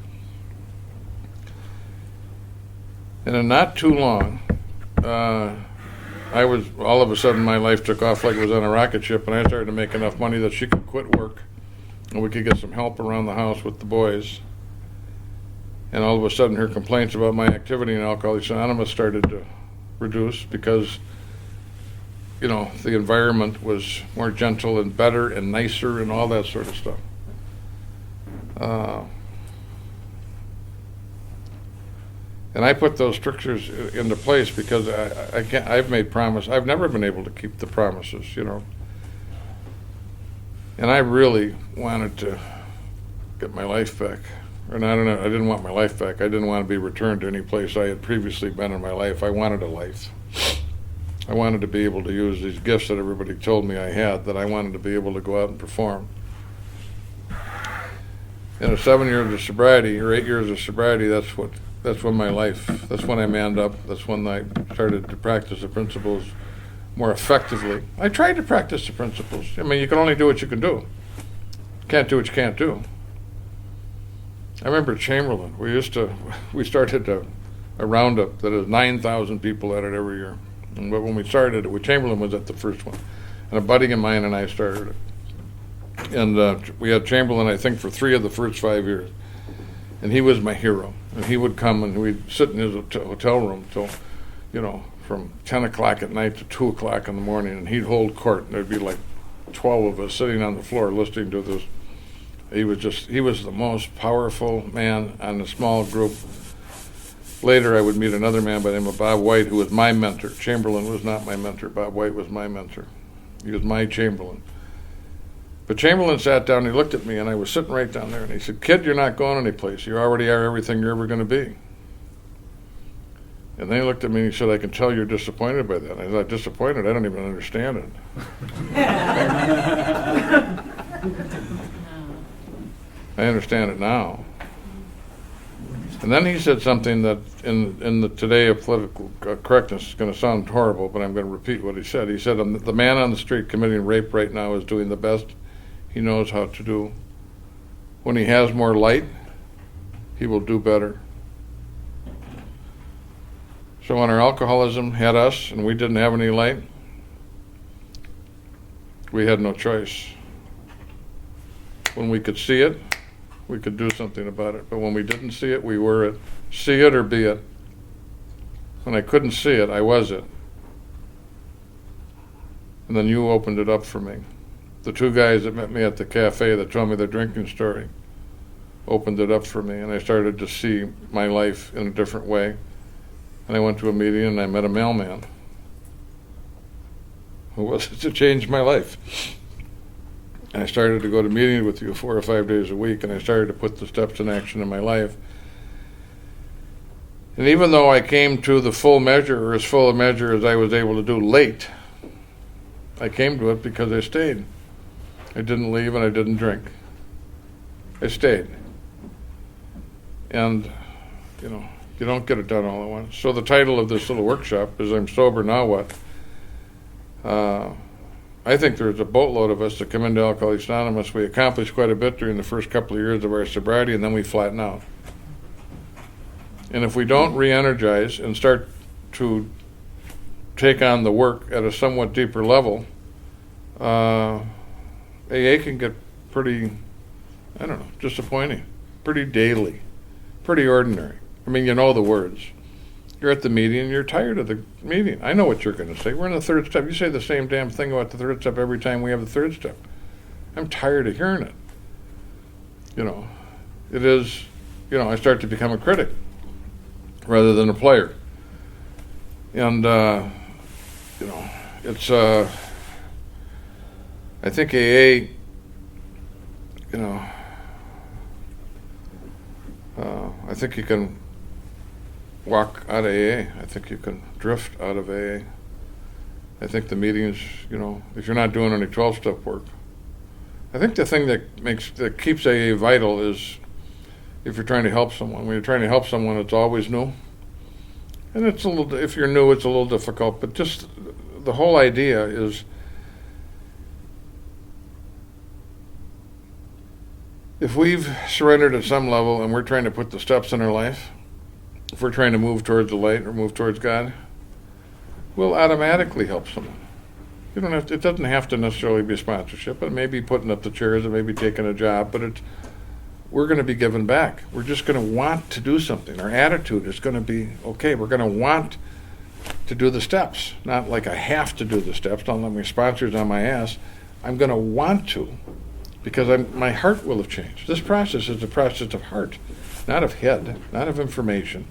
And in not too long, all of a sudden my life took off like it was on a rocket ship, and I started to make enough money that she could quit work and we could get some help around the house with the boys. And all of a sudden her complaints about my activity in Alcoholics Anonymous started to reduce because the environment was more gentle and better and nicer and all that sort of stuff. And I put those strictures into place because I've made promises. I've never been able to keep the promises, And I really wanted to get my life back. And I didn't want my life back. I didn't want to be returned to any place I had previously been in my life. I wanted a life. I wanted to be able to use these gifts that everybody told me I had, that I wanted to be able to go out and perform. In 7 years of sobriety, or 8 years of sobriety, that's when I manned up. That's when I started to practice the principles more effectively. I tried to practice the principles. I mean, you can only do what you can do. You can't do what you can't do. I remember Chamberlain. We started a roundup that has 9,000 people at it every year. But when we started it, Chamberlain was at the first one. And a buddy of mine and I started it. And we had Chamberlain, I think, for 3 of the first 5 years. And he was my hero. And he would come and we'd sit in his hotel room till, from 10 o'clock at night to 2 o'clock in the morning. And he'd hold court. And there'd be like 12 of us sitting on the floor listening to this. He was the most powerful man on a small group. Later, I would meet another man by the name of Bob White, who was my mentor. Chamberlain was not my mentor. Bob White was my mentor. He was my Chamberlain. But Chamberlain sat down, and he looked at me, and I was sitting right down there, and he said, "Kid, you're not going anyplace. You already are everything you're ever going to be." And then he looked at me, and he said, "I can tell you're disappointed by that." And I thought, "Disappointed? I don't even understand it." I understand it now. And then he said something that in the today of political correctness is going to sound horrible, but I'm going to repeat what he said. He said, "The man on the street committing rape right now is doing the best he knows how to do. When he has more light, he will do better." So when our alcoholism had us and we didn't have any light, we had no choice. When we could see it, we could do something about it. But when we didn't see it, we were it. See it or be it. When I couldn't see it, I was it. And then you opened it up for me. The two guys that met me at the cafe that told me their drinking story opened it up for me, and I started to see my life in a different way. And I went to a meeting and I met a mailman who was to change my life. And I started to go to meetings with you 4 or 5 days a week, and I started to put the steps in action in my life. And even though I came to the full measure, or as full a measure as I was able to do late, I came to it because I stayed. I didn't leave and I didn't drink. I stayed. And, you don't get it done all at once. So the title of this little workshop is I'm Sober, Now What? I think there's a boatload of us that come into Alcoholics Anonymous. We accomplish quite a bit during the first couple of years of our sobriety, and then we flatten out. And if we don't re-energize and start to take on the work at a somewhat deeper level, AA can get pretty, disappointing, pretty daily, pretty ordinary. I mean, you know the words. You're at the meeting and you're tired of the meeting. I know what you're going to say. We're in the third step. You say the same damn thing about the third step every time we have the third step. I'm tired of hearing it. It is, I start to become a critic rather than a player. And, it's, I think AA, I think you can walk out of AA. I think you can drift out of AA. I think the meetings, if you're not doing any 12-step work. I think the thing that keeps AA vital is if you're trying to help someone. When you're trying to help someone, it's always new. And if you're new, it's a little difficult, but just the whole idea is if we've surrendered at some level and we're trying to put the steps in our life, if we're trying to move towards the light or move towards God, we'll automatically help someone. It doesn't have to necessarily be a sponsorship, but it may be putting up the chairs, it may be taking a job, but we're going to be giving back. We're just going to want to do something. Our attitude is going to be, okay, we're going to want to do the steps. Not like I have to do the steps, don't let my sponsors on my ass. I'm going to want to, because my heart will have changed. This process is a process of heart, not of head, not of information.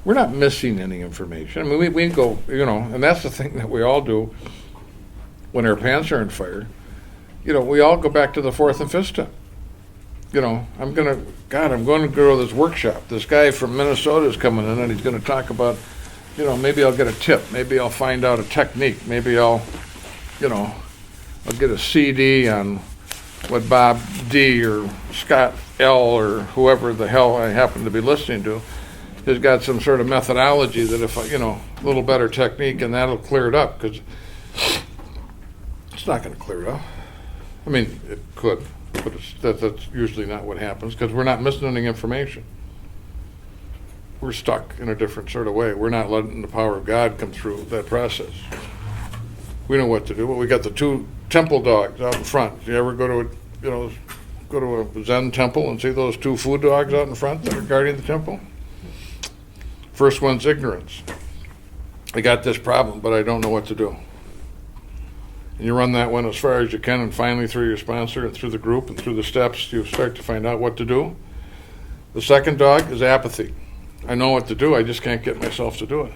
We're not missing any information. I mean, we go, and that's the thing that we all do when our pants are on fire. We all go back to the fourth and fifth step. I'm going to go to this workshop. This guy from Minnesota is coming in and he's going to talk about, maybe I'll get a tip. Maybe I'll find out a technique. Maybe I'll get a CD on what Bob D or Scott L or whoever the hell I happen to be listening to has got some sort of methodology that if a little better technique, and that'll clear it up, because it's not going to clear it up. I mean, it could, but that's usually not what happens, because we're not missing any information. We're stuck in a different sort of way. We're not letting the power of God come through that process. We know what to do, but we got the two temple dogs out in front. Do you ever go to a Zen temple and see those two food dogs out in front that are guarding the temple? First one's ignorance. I got this problem, but I don't know what to do. And you run that one as far as you can, and finally through your sponsor and through the group and through the steps, you start to find out what to do. The second dog is apathy. I know what to do, I just can't get myself to do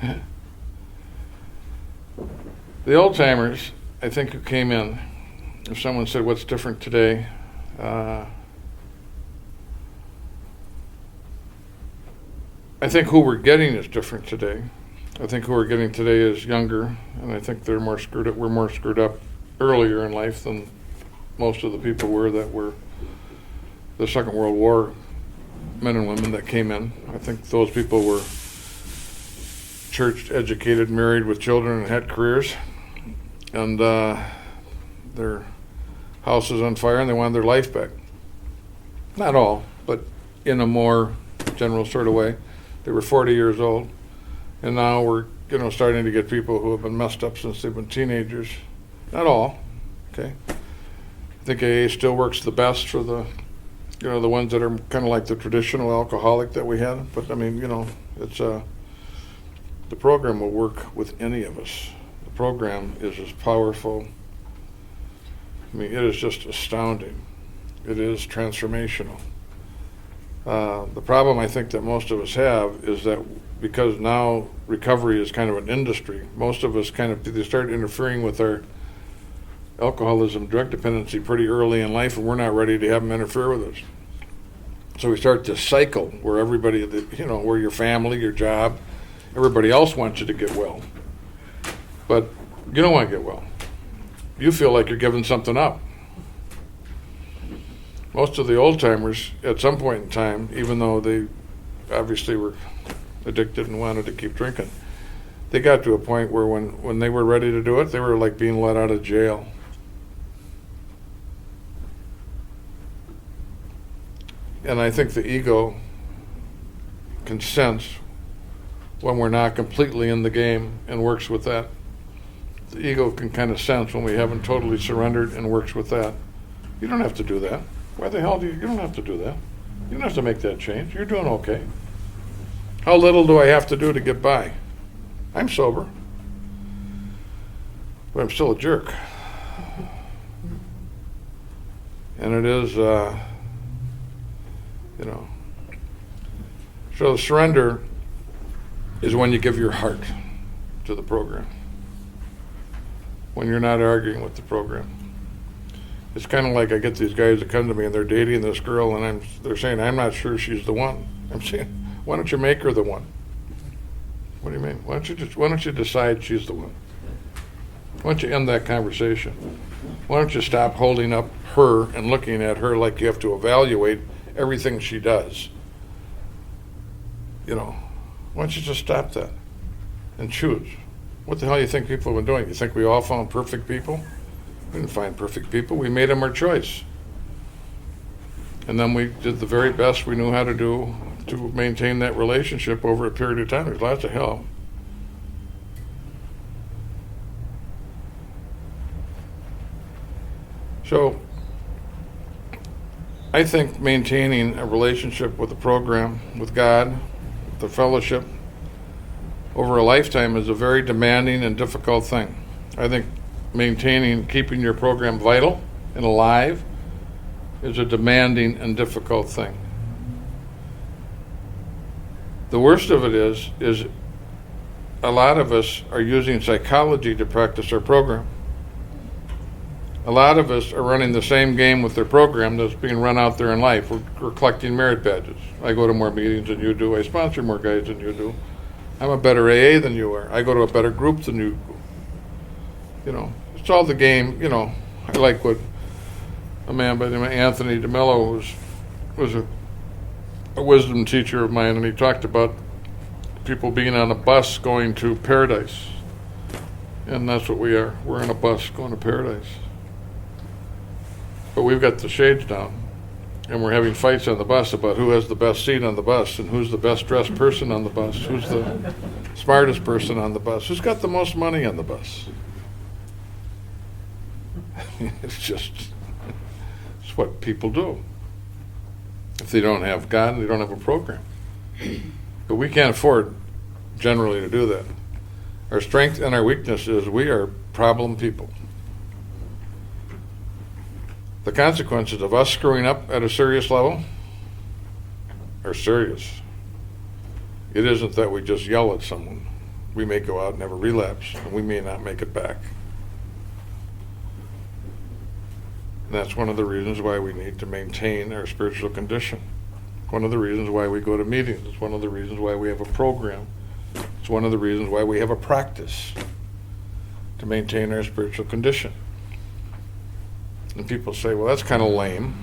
it. The old timers, I think, who came in, if someone said, what's different today? I think who we're getting is different today. I think who we're getting today is younger, and I think they're more screwed up. We're more screwed up earlier in life than most of the people were that were the Second World War men and women that came in. I think those people were church educated, married with children, and had careers, and their house was on fire and they wanted their life back. Not all, but in a more general sort of way. They were 40 years old, and now we're starting to get people who have been messed up since they've been teenagers. Not all, okay? I think AA still works the best for the ones that are kind of like the traditional alcoholic that we had. But I mean, it's the program will work with any of us. The program is as powerful. I mean, it is just astounding. It is transformational. The problem I think that most of us have is that because now recovery is kind of an industry, most of us they start interfering with our alcoholism, drug dependency pretty early in life, and we're not ready to have them interfere with us. So we start this cycle where everybody, where your family, your job, everybody else wants you to get well. But you don't want to get well. You feel like you're giving something up. Most of the old timers, at some point in time, even though they obviously were addicted and wanted to keep drinking, they got to a point where when they were ready to do it, they were like being let out of jail. And I think the ego can sense when we're not completely in the game and works with that. The ego can kind of sense when we haven't totally surrendered and works with that. You don't have to do that. Why the hell you don't have to do that. You don't have to make that change. You're doing okay. How little do I have to do to get by? I'm sober, but I'm still a jerk. And it is, so surrender is when you give your heart to the program, when you're not arguing with the program. It's kind of like I get these guys that come to me and they're dating this girl and they're saying, I'm not sure she's the one. I'm saying, why don't you make her the one? What do you mean? Why don't you decide she's the one? Why don't you end that conversation? Why don't you stop holding up her and looking at her like you have to evaluate everything she does? Why don't you just stop that and choose? What the hell do you think people have been doing? You think we all found perfect people? We didn't find perfect people. We made them our choice. And then we did the very best we knew how to do to maintain that relationship over a period of time. There's lots of help. So I think maintaining a relationship with the program, with God, the fellowship, over a lifetime is a very demanding and difficult thing. I think keeping your program vital and alive is a demanding and difficult thing. The worst of it is a lot of us are using psychology to practice our program. A lot of us are running the same game with their program that's being run out there in life. We're collecting merit badges. I go to more meetings than you do. I sponsor more guys than you do. I'm a better AA than you are. I go to a better group than you do. It's all the game. I like what a man by the name of Anthony DeMello was a wisdom teacher of mine, and he talked about people being on a bus going to paradise. And that's what we are. We're on a bus going to paradise. But we've got the shades down, and we're having fights on the bus about who has the best seat on the bus and who's the best dressed person on the bus, who's the smartest person on the bus, who's got the most money on the bus. It's what people do. If they don't have God, they don't have a program. But we can't afford generally to do that. Our strength and our weakness is we are problem people. The consequences of us screwing up at a serious level are serious. It isn't that we just yell at someone. We may go out and have a relapse, and we may not make it back. And that's one of the reasons why we need to maintain our spiritual condition. One of the reasons why we go to meetings. It's one of the reasons why we have a program. It's one of the reasons why we have a practice to maintain our spiritual condition. And people say, well, that's kind of lame.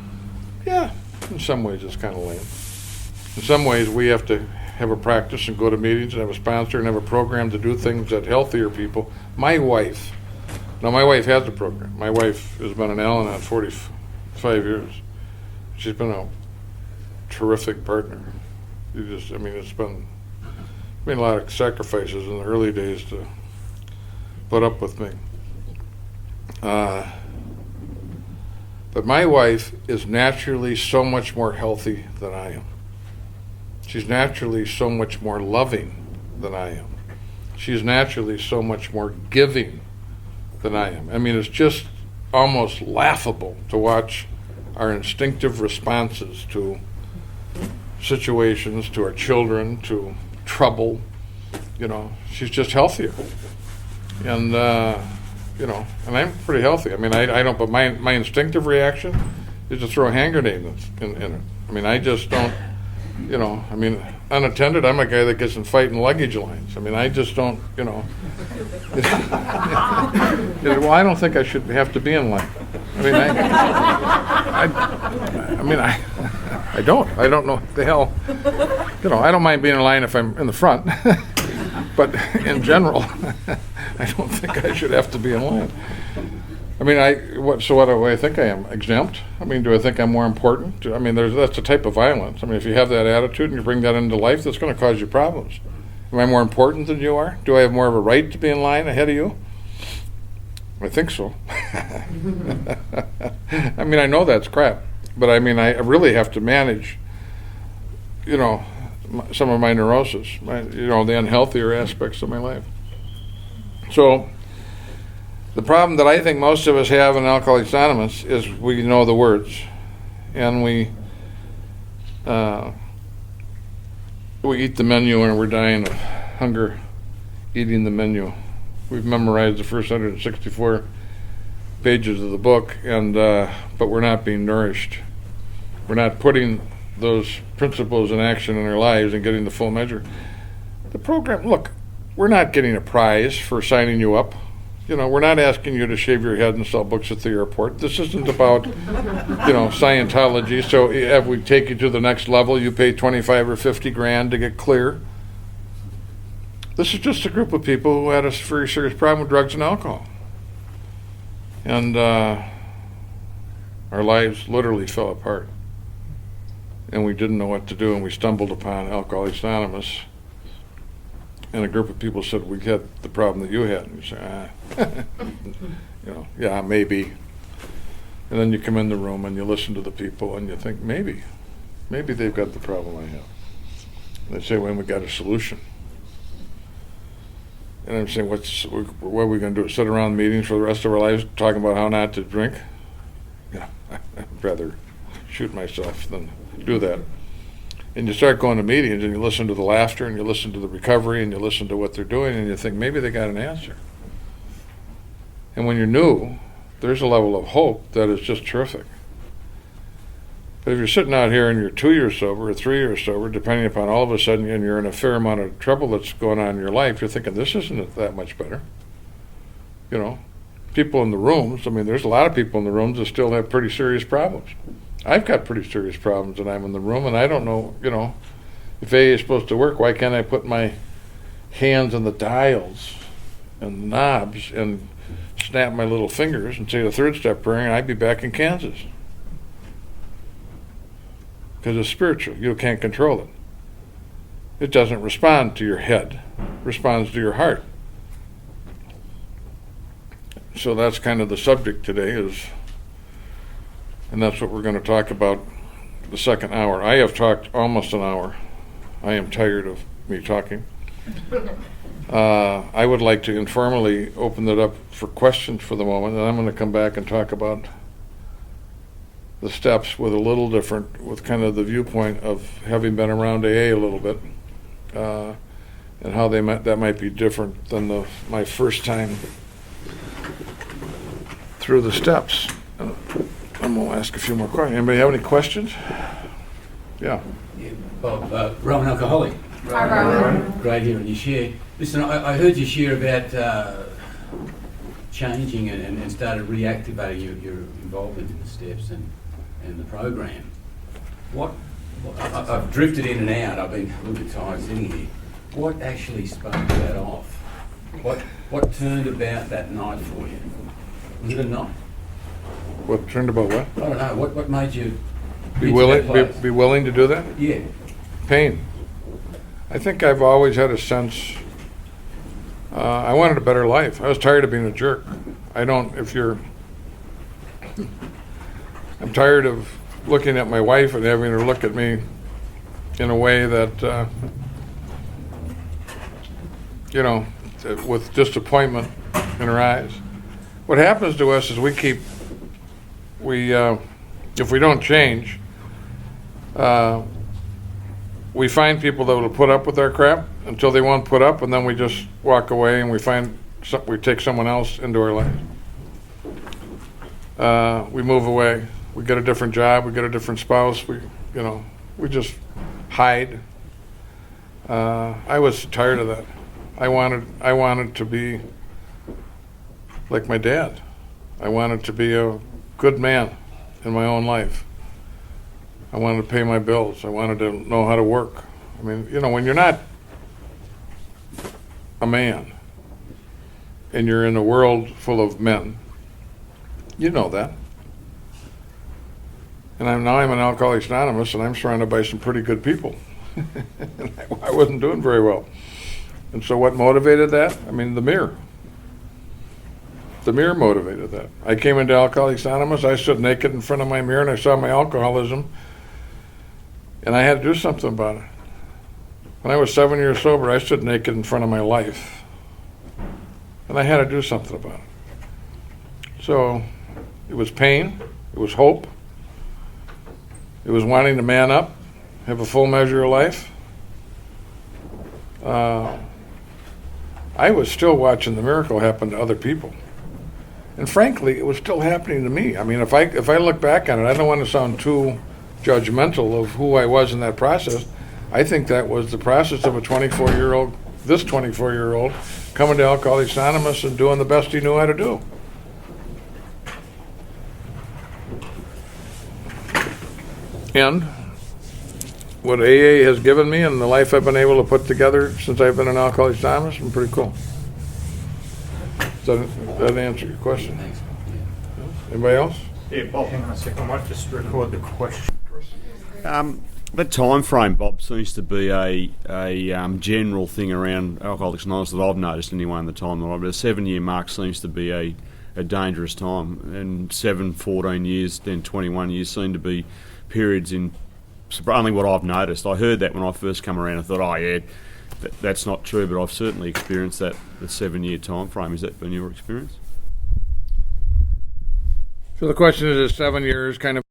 Yeah, in some ways it's kind of lame. In some ways we have to have a practice and go to meetings and have a sponsor and have a program to do things that healthier people. My wife has a program. My wife has been an Al-Anon 45 years. She's been a terrific partner. It's been a lot of sacrifices in the early days to put up with me. But my wife is naturally so much more healthy than I am. She's naturally so much more loving than I am. She's naturally so much more giving than I am. I mean, it's just almost laughable to watch our instinctive responses to situations, to our children, to trouble. She's just healthier. And, and I'm pretty healthy. I mean, I don't, but my instinctive reaction is to throw a hand grenade in it. I mean, I just don't, unattended, I'm a guy that gets in fighting luggage lines. I mean, I just don't, well, I don't think I should have to be in line. I don't know what the hell, I don't mind being in line if I'm in the front, but in general, I don't think I should have to be in line. I mean, so what do I think I am? Exempt? I mean, do I think I'm more important? That's a type of violence. I mean, if you have that attitude and you bring that into life, that's going to cause you problems. Am I more important than you are? Do I have more of a right to be in line ahead of you? I think so. I mean, I know that's crap, but I mean, I really have to manage, some of my neurosis, the unhealthier aspects of my life. So, the problem that I think most of us have in Alcoholics Anonymous is we know the words, and we eat the menu and we're dying of hunger eating the menu. We've memorized the first 164 pages of the book, and but we're not being nourished. We're not putting those principles in action in our lives and getting the full measure. The program, look, we're not getting a prize for signing you up. We're not asking you to shave your head and sell books at the airport. This isn't about, Scientology. So if we take you to the next level, you pay 25 or 50 grand to get clear. This is just a group of people who had a very serious problem with drugs and alcohol. And our lives literally fell apart. And we didn't know what to do, and we stumbled upon Alcoholics Anonymous. And a group of people said, we had the problem that you had. And you say, yeah, maybe. And then you come in the room and you listen to the people and you think, maybe they've got the problem I have. And they say, well, we got a solution. And I'm saying, what are we going to do? Sit around meetings for the rest of our lives talking about how not to drink? I'd rather shoot myself than do that. And you start going to meetings and you listen to the laughter and you listen to the recovery and you listen to what they're doing and you think maybe they got an answer. And when you're new, there's a level of hope that is just terrific. But if you're sitting out here and you're 2 years sober or 3 years sober, depending upon all of a sudden and you're in a fair amount of trouble that's going on in your life, you're thinking this isn't that much better. People in the rooms, there's a lot of people in the rooms that still have pretty serious problems. I've got pretty serious problems and I'm in the room and I don't know, if AA is supposed to work, why can't I put my hands on the dials and the knobs and snap my little fingers and say the third step prayer and I'd be back in Kansas? Because it's spiritual. You can't control it. It doesn't respond to your head. It responds to your heart. So that's kind of the subject today and that's what we're going to talk about the second hour. I have talked almost an hour. I am tired of me talking. I would like to informally open it up for questions for the moment, and I'm going to come back and talk about the steps with a little different, with kind of the viewpoint of having been around AA a little bit, and how that might be different than my first time through the steps. I'm going to ask a few more questions. Anybody have any questions? Yeah. Bob, Roman alcoholic. Hi, Roman. Great hearing you share. Listen, I heard you share about changing and started reactivating your involvement in the steps and the program. I've drifted in and out. I've been a little bit tired sitting here. What actually sparked that off? What turned about that night for you? Was it a night? What turned about what? I don't know. What made you be willing to do that? Yeah. Pain. I think I've always had a sense. I wanted a better life. I was tired of being a jerk. I'm tired of looking at my wife and having her look at me in a way that, with disappointment in her eyes. What happens to us is if we don't change, we find people that will put up with our crap until they won't put up, and then we just walk away and we take someone else into our life. We move away. We get a different job. We get a different spouse. We just hide. I was tired of that. I wanted to be like my dad. I wanted to be a good man in my own life. I wanted to pay my bills. I wanted to know how to work. I mean, when you're not a man and you're in a world full of men, you know that. And I'm an Alcoholics Anonymous, and I'm surrounded by some pretty good people. And I wasn't doing very well. And so what motivated that? I mean, the mirror. The mirror motivated that. I came into Alcoholics Anonymous, I stood naked in front of my mirror, and I saw my alcoholism, and I had to do something about it. When I was 7 years sober, I stood naked in front of my life, and I had to do something about it. So it was pain, it was hope, it was wanting to man up, have a full measure of life. I was still watching the miracle happen to other people. And frankly, it was still happening to me. I mean, if I look back on it, I don't want to sound too judgmental of who I was in that process. I think that was the process of this 24-year-old, coming to Alcoholics Anonymous and doing the best he knew how to do. And what AA has given me and the life I've been able to put together since I've been in Alcoholics Anonymous has been pretty cool. Does that answer your question? Thanks. Yeah. Anybody else? Yeah, Bob, hang on a second. I might just record the question. The time frame, Bob, seems to be a general thing around Alcoholics Anonymous that I've noticed anyway in the time that I've been. The 7-year mark seems to be a dangerous time. And 7, 14 years, then 21 years seem to be periods in only what I've noticed. I heard that when I first come around. I thought, oh yeah, that's not true, but I've certainly experienced that, the 7-year time frame. Has that been your experience? So the question is 7 years kind of